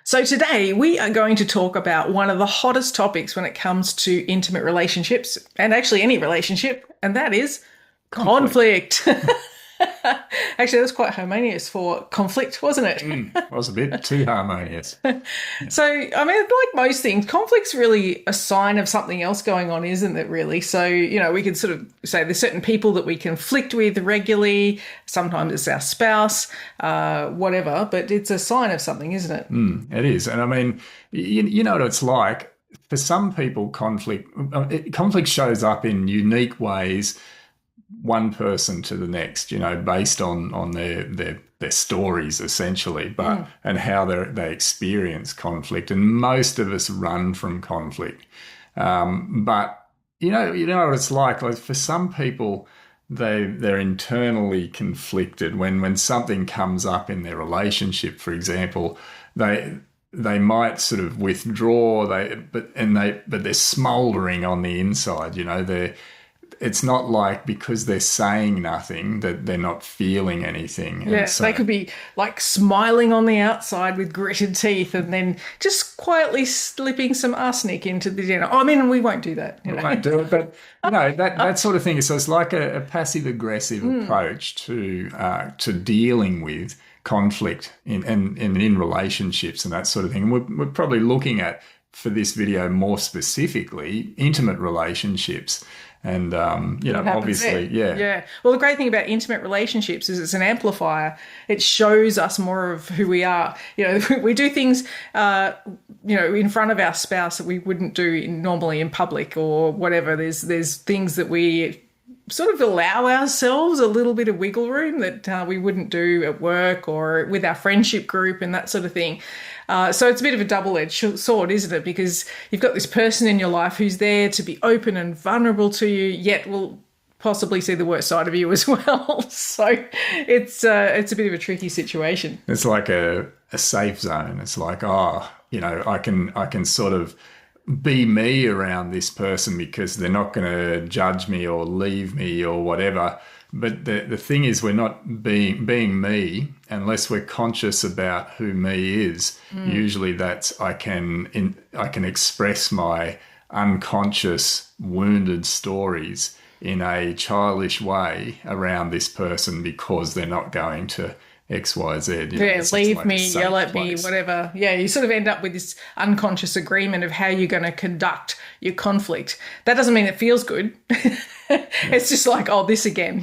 So today we are going to talk about one of the hottest topics when it comes to intimate relationships and actually any relationship, and that is conflict. Actually, that's quite harmonious for conflict, wasn't it? It was a bit too harmonious. So, I mean, like most things, conflict's really a sign of something else going on, isn't it, really? So, we can sort of say there's certain people that we conflict with regularly. Sometimes it's our spouse, whatever, but it's a sign of something, isn't it? It is. And I mean, you know what it's like. For some people, conflict shows up in unique ways, one person to the next, based on their stories essentially, and how they experience conflict. And most of us run from conflict. But you know what it's like. Like for some people, they're internally conflicted when something comes up in their relationship, for example. They might sort of withdraw, but they're smouldering on the inside. It's not like because they're saying nothing that they're not feeling anything. Yeah, so they could be like smiling on the outside with gritted teeth and then just quietly slipping some arsenic into the dinner. I mean, we won't do that. We won't do it, but that sort of thing. So it's like a passive-aggressive approach to dealing with conflict in relationships and that sort of thing. And we're probably looking at, for this video more specifically, intimate relationships. And, obviously, Yeah. Well, the great thing about intimate relationships is it's an amplifier. It shows us more of who we are. We do things, in front of our spouse that we wouldn't do normally in public or whatever. There's things that we sort of allow ourselves a little bit of wiggle room that we wouldn't do at work or with our friendship group and that sort of thing. So it's a bit of a double-edged sword, isn't it? Because you've got this person in your life who's there to be open and vulnerable to you, yet will possibly see the worst side of you as well. So it's a bit of a tricky situation. It's like a safe zone. It's like, I can sort of be me around this person because they're not going to judge me or leave me or whatever. But the thing is, we're not being me unless we're conscious about who me is. Usually that's I can express my unconscious wounded stories in a childish way around this person because they're not going to X, Y, Z. Leave like me, yell at me, whatever. Yeah, you sort of end up with this unconscious agreement of how you're going to conduct your conflict. That doesn't mean it feels good. It's just like, this again,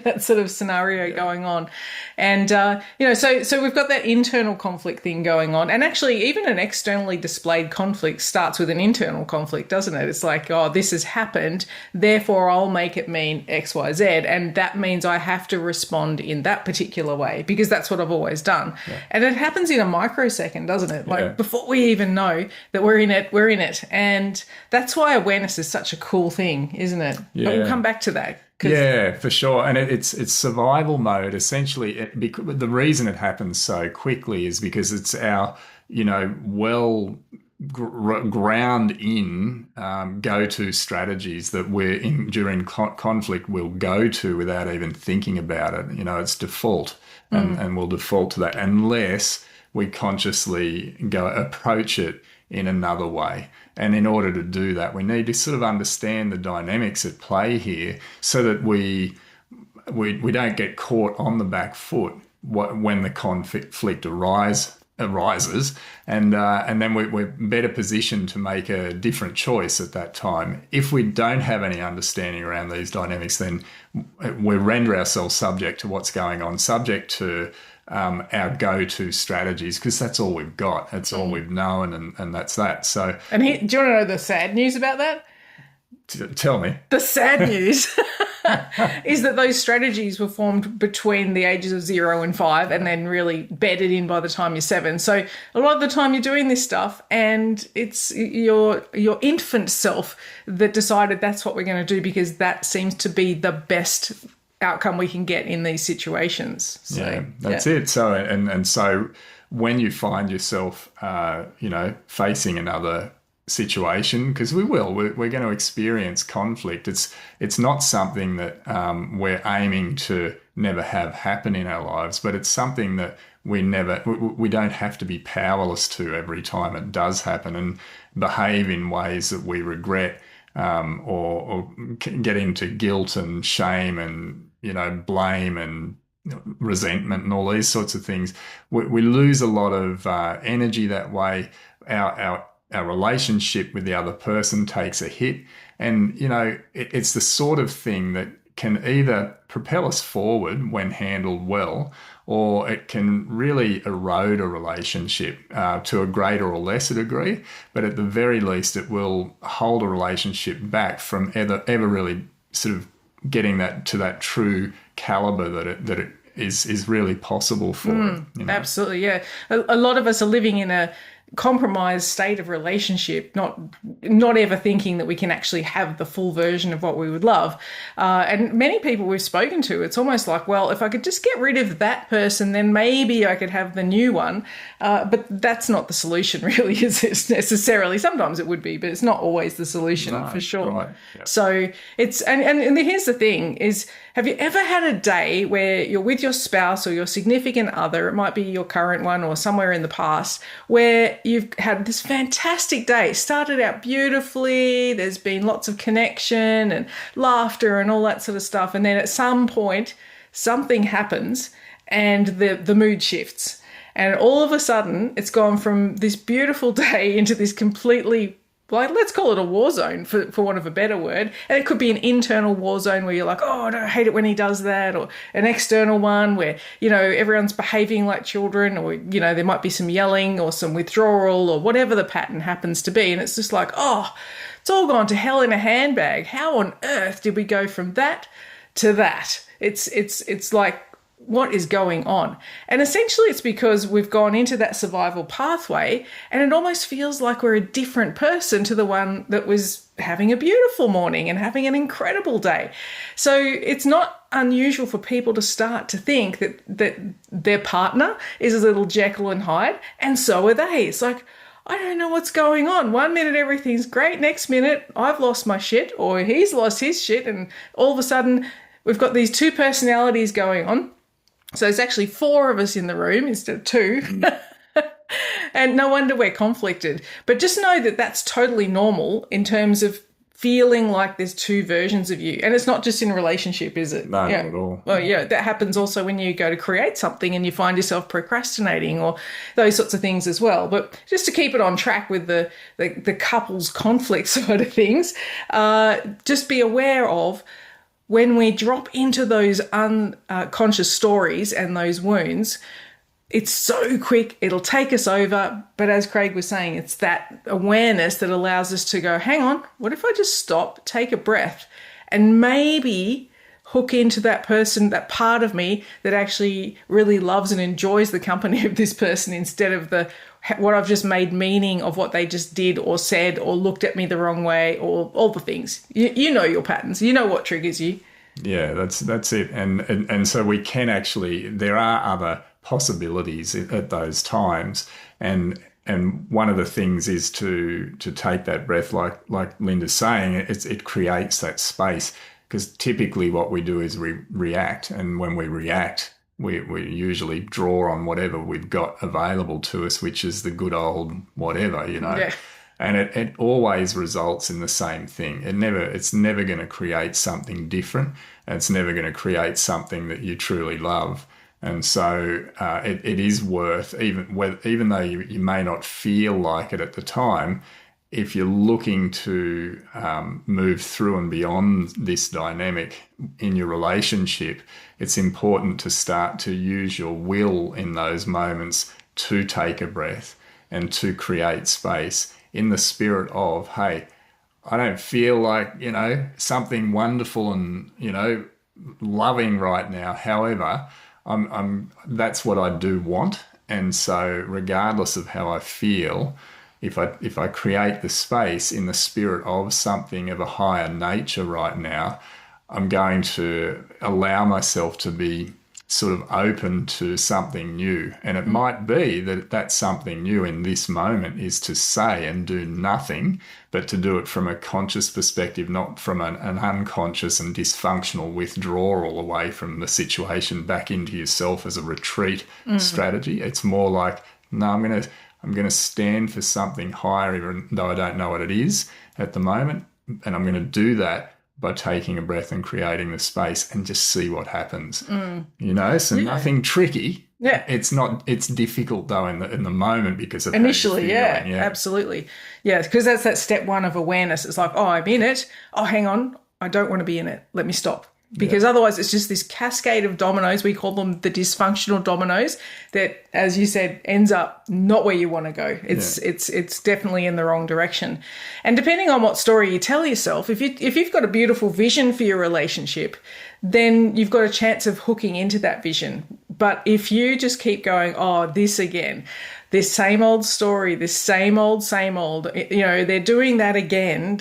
that sort of scenario going on. And, so we've got that internal conflict thing going on. And actually, even an externally displayed conflict starts with an internal conflict, doesn't it? It's like, this has happened, therefore I'll make it mean X, Y, Z. And that means I have to respond in that particular way because that's what I've always done. Yeah. And it happens in a microsecond, doesn't it? Like before we even know that we're in it. And that's why awareness is such a cool thing, isn't it? Yeah. But we'll come back to that. Yeah, for sure. And it's survival mode, essentially. The reason it happens so quickly is because it's our, ground in go-to strategies that we're in during conflict we'll go to without even thinking about it. It's default and we'll default to that unless we consciously approach it in another way. And in order to do that, we need to sort of understand the dynamics at play here so that we don't get caught on the back foot when the conflict arises, and then we're better positioned to make a different choice at that time. If we don't have any understanding around these dynamics, then we render ourselves subject to what's going on, subject to our go-to strategies, because that's all we've got. That's all we've known, and that's that. So, do you want to know the sad news about that? Tell me. The sad news is that those strategies were formed between the ages of 0 and 5 and then really bedded in by the time you're 7. So a lot of the time you're doing this stuff and it's your infant self that decided that's what we're going to do because that seems to be the best outcome we can get in these situations. So, that's it. So and so when you find yourself facing another situation, because we're going to experience conflict. It's not something that we're aiming to never have happen in our lives, but it's something that we don't have to be powerless to every time it does happen and behave in ways that we regret, or get into guilt and shame and, blame and resentment and all these sorts of things. We lose a lot of energy that way. Our relationship with the other person takes a hit, and it's the sort of thing that can either propel us forward when handled well, or it can really erode a relationship to a greater or lesser degree. But at the very least, it will hold a relationship back from ever really sort of getting that to that true caliber that it is really possible for it. Absolutely, yeah. A lot of us are living in a compromised state of relationship, not ever thinking that we can actually have the full version of what we would love. And many people we've spoken to, it's almost like, well, if I could just get rid of that person, then maybe I could have the new one. But that's not the solution, really, is it, necessarily? Sometimes it would be, but it's not always the solution, for sure. Right. Yep. So it's, and here's the thing is, have you ever had a day where you're with your spouse or your significant other, it might be your current one or somewhere in the past, where you've had this fantastic day, started out beautifully, there's been lots of connection and laughter and all that sort of stuff, and then at some point something happens and the mood shifts, and all of a sudden it's gone from this beautiful day into this completely, like, let's call it a war zone, for want of a better word. And it could be an internal war zone where you're like, oh, I hate it when he does that, or an external one where, everyone's behaving like children, or, there might be some yelling or some withdrawal or whatever the pattern happens to be. And it's just like, oh, it's all gone to hell in a handbag. How on earth did we go from that to that? It's like, what is going on? And essentially it's because we've gone into that survival pathway, and it almost feels like we're a different person to the one that was having a beautiful morning and having an incredible day. So it's not unusual for people to start to think that their partner is a little Jekyll and Hyde, and so are they. It's like, I don't know what's going on. 1 minute everything's great, next minute I've lost my shit, or he's lost his shit, and all of a sudden we've got these two personalities going on. So there's actually 4 of us in the room instead of 2. And no wonder we're conflicted. But just know that that's totally normal in terms of feeling like there's 2 versions of you. And it's not just in a relationship, is it? No, not at all. Well, yeah, that happens also when you go to create something and you find yourself procrastinating, or those sorts of things as well. But just to keep it on track with the couple's conflict sort of things, just be aware of, when we drop into those unconscious stories and those wounds, it's so quick, it'll take us over. But as Craig was saying, it's that awareness that allows us to go, hang on, what if I just stop, take a breath, and maybe hook into that person, that part of me that actually really loves and enjoys the company of this person, instead of what I've just made meaning of what they just did or said or looked at me the wrong way, or all the things. You know your patterns. You know what triggers you. Yeah, that's it. And so we can actually, there are other possibilities at those times. And one of the things is to take that breath, like Linda's saying, it creates that space, because typically what we do is we react. And when we react, we usually draw on whatever we've got available to us, which is the good old whatever, Yeah. And it always results in the same thing. It's never going to create something different. And it's never going to create something that you truly love. And so it is worth, even though you may not feel like it at the time, if you're looking to move through and beyond this dynamic in your relationship, it's important to start to use your will in those moments to take a breath and to create space, in the spirit of, hey, I don't feel like, something wonderful and, loving right now. However, that's what I do want. And so regardless of how I feel, if I create the space in the spirit of something of a higher nature right now, I'm going to allow myself to be sort of open to something new. And it might be that that something new in this moment is to say and do nothing, but to do it from a conscious perspective, not from an unconscious and dysfunctional withdrawal away from the situation back into yourself as a retreat strategy. It's more like, no, I'm going to stand for something higher, even though I don't know what it is at the moment. And I'm going to do that by taking a breath and creating the space and just see what happens. You know, so nothing tricky. Yeah. It's difficult though in the moment because of initially, how you're feeling. Absolutely. Yeah, because that's that step one of awareness. It's like, oh, I'm in it. Oh, hang on. I don't want to be in it. Let me stop. Because otherwise it's just this cascade of dominoes. We call them the dysfunctional dominoes that, as you said, ends up not where you want to go. It's definitely in the wrong direction. And depending on what story you tell yourself, if you've got a beautiful vision for your relationship, then you've got a chance of hooking into that vision. But if you just keep going, oh, this again, this same old story, this same old, they're doing that again,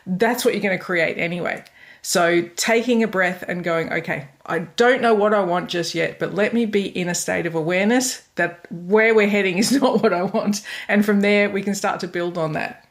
that's what you're going to create anyway. So taking a breath and going, okay, I don't know what I want just yet, but let me be in a state of awareness that where we're heading is not what I want. And from there, we can start to build on that.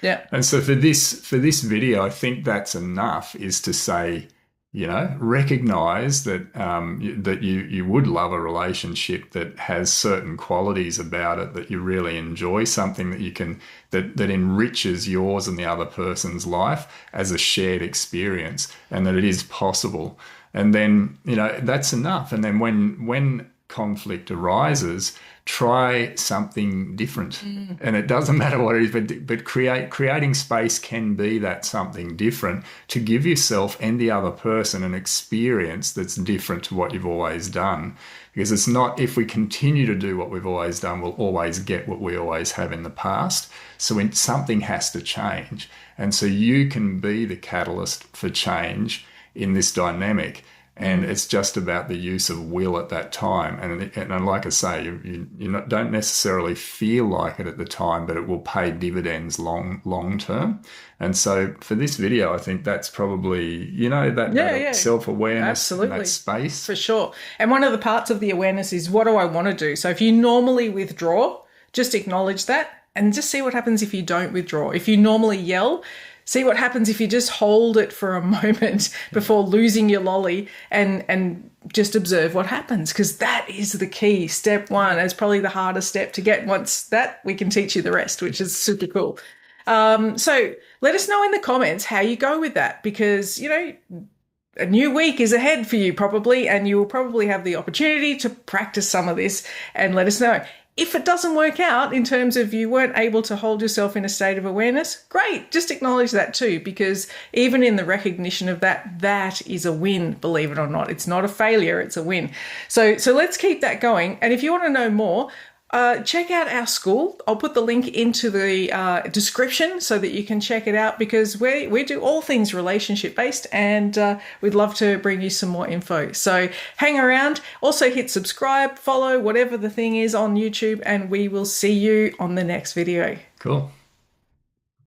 Yeah. And so for this video, I think that's enough, is to say, you know, recognize that that you would love a relationship that has certain qualities about it, that you really enjoy, something that you can that enriches yours and the other person's life as a shared experience, and that it is possible. And then, you know, that's enough. And then when conflict arises, try something different. And it doesn't matter what it is, but creating space can be that something different to give yourself and the other person an experience that's different to what you've always done. Because it's not, if we continue to do what we've always done, we'll always get what we always have in the past. So when something has to change. And so you can be the catalyst for change in this dynamic. And it's just about the use of will at that time. And like I say, you don't necessarily feel like it at the time, but it will pay dividends long term. And so for this video, I think that's probably, you know, that self-awareness and that space. For sure. And one of the parts of the awareness is, what do I want to do? So if you normally withdraw, just acknowledge that and just see what happens if you don't withdraw. If you normally yell, see what happens if you just hold it for a moment before losing your lolly and just observe what happens, because that is the key. Step one is probably the hardest step to get. Once that, we can teach you the rest, which is super cool. So let us know in the comments how you go with that, because, you know, a new week is ahead for you probably, and you will probably have the opportunity to practice some of this, and let us know. If it doesn't work out in terms of you weren't able to hold yourself in a state of awareness, great, just acknowledge that too, because even in the recognition of that, that is a win, believe it or not. It's not a failure, it's a win. So let's keep that going. And if you want to know more, check out our school. I'll put the link into the description so that you can check it out, because we do all things relationship based, and we'd love to bring you some more info. So hang around. Also hit subscribe, follow, whatever the thing is on YouTube, and we will see you on the next video. Cool.